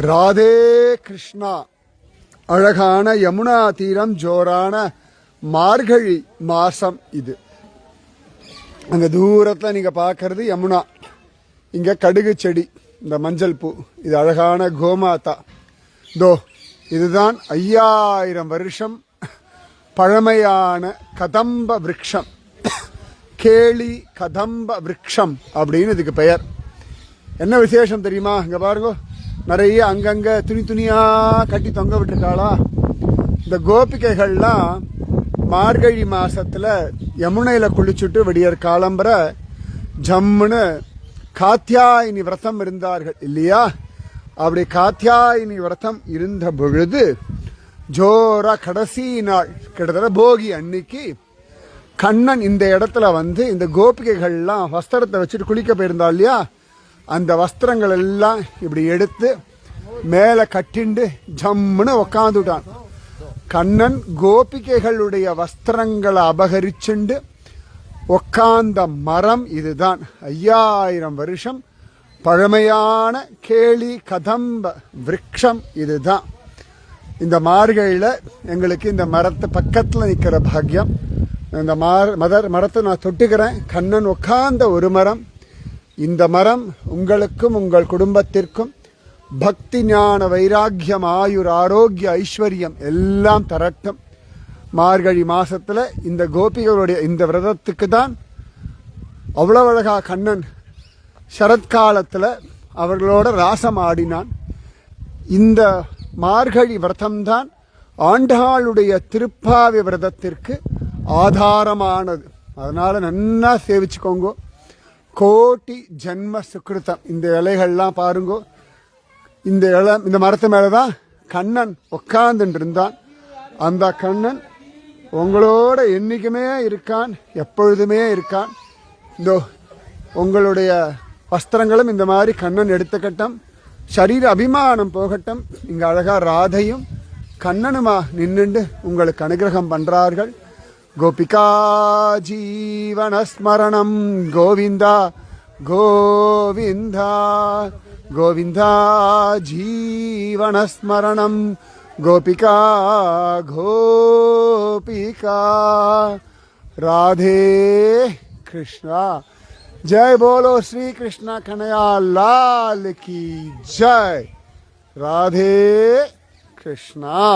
ராதே கிருஷ்ணா. அழகான யமுனா தீரம், ஜோரான மார்கழி மாசம் இது. அங்க தூரத்தில் நீங்க பார்க்கறது யமுனா. இங்க கடுகு செடி, இந்த மஞ்சள் பூ, இது அழகான கோமாதா. தோ இதுதான் 5000 வருஷம் பழமையான கதம்ப விருட்சம். கேளி கதம்ப விருட்சம் அப்படின்னு இதுக்கு பெயர். என்ன விசேஷம் தெரியுமா? இங்க பாருங்க, நிறைய அங்கங்க துணி துணியா கட்டி தொங்க விட்டுருக்காளா. இந்த கோபிகைகள்லாம் மார்கழி மாசத்துல யமுனையில குளிச்சுட்டு விடியற் காலம்பர ஜம்முன்னு காத்தியாயினி விரதம் இருந்தார்கள் இல்லையா? அப்படி காத்தியாயினி விரதம் இருந்த பொழுது ஜோரா கடைசி நாள், கிட்டத்தட்ட போகி அன்னைக்கு, கண்ணன் இந்த இடத்துல வந்து இந்த கோபிகைகள்லாம் வஸ்திரத்தை வச்சுட்டு குளிக்க போயிருந்தா இல்லையா? அந்த வஸ்திரங்கள் எல்லாம் இப்படி எடுத்து மேலே கட்டிண்டு ஜம்முன்னு உக்காந்துட்டான். கண்ணன் கோபிகைகளுடைய வஸ்திரங்களை அபகரிச்சுண்டு உக்காந்த மரம் இதுதான். 5000 வருஷம் பழமையான கேளி கதம்ப விருட்சம் இதுதான். இந்த மார்கழியில் எங்களுக்கு இந்த மரத்து பக்கத்தில் நிற்கிற பாக்கியம். இந்த மரத்தை நான் தொட்டுக்கிறேன். கண்ணன் உட்கார்ந்த ஒரு மரம். இந்த மரம் உங்களுக்கும் உங்கள் குடும்பத்திற்கும் பக்தி, ஞான, வைராக்கியம், ஆயுர், ஆரோக்கிய, ஐஸ்வர்யம் எல்லாம் தரட்டும். மார்கழி மாசத்துல இந்த கோபிகளுடைய இந்த விரதத்துக்கு தான் அவ்வளவு அழகா கண்ணன் சரத்காலத்தில் அவர்களோட ராசம் ஆடினான். இந்த மார்கழி விரதம்தான் ஆண்டாளுடைய திருப்பாவி விரதத்திற்கு ஆதாரமானது. அதனால நன்னா சேவிச்சுக்கோங்க. கோட்டி ஜென்ம சுக்கிருத்தம். இந்த இலைகள்லாம் பாருங்க. இந்த மரத்து மேலதான் கண்ணன் உட்கார்ந்துட்டு இருந்தான். அந்த கண்ணன் உங்களோட என்னைக்குமே இருக்கான், எப்பொழுதுமே இருக்கான். இந்த உங்களுடைய வஸ்திரங்களும் இந்த மாதிரி கண்ணன் எடுத்துக்கட்டும். சரீர அபிமானம் போகட்டும். இங்க அழகா ராதையும் கண்ணனுமா நின்னுண்டு உங்களுக்கு அனுகிரகம் பண்றார்கள். கோபிகா ஜீவனஸ்மரணம் கோவிந்தா கோவிந்தா கோவிந்தா ஜீவனஸ்மரணம் கோபிகா கோபிகா. ராதே கிருஷ்ணா. जय बोलो श्री कृष्ण कन्हैया लाल की जय. राधे कृष्णा.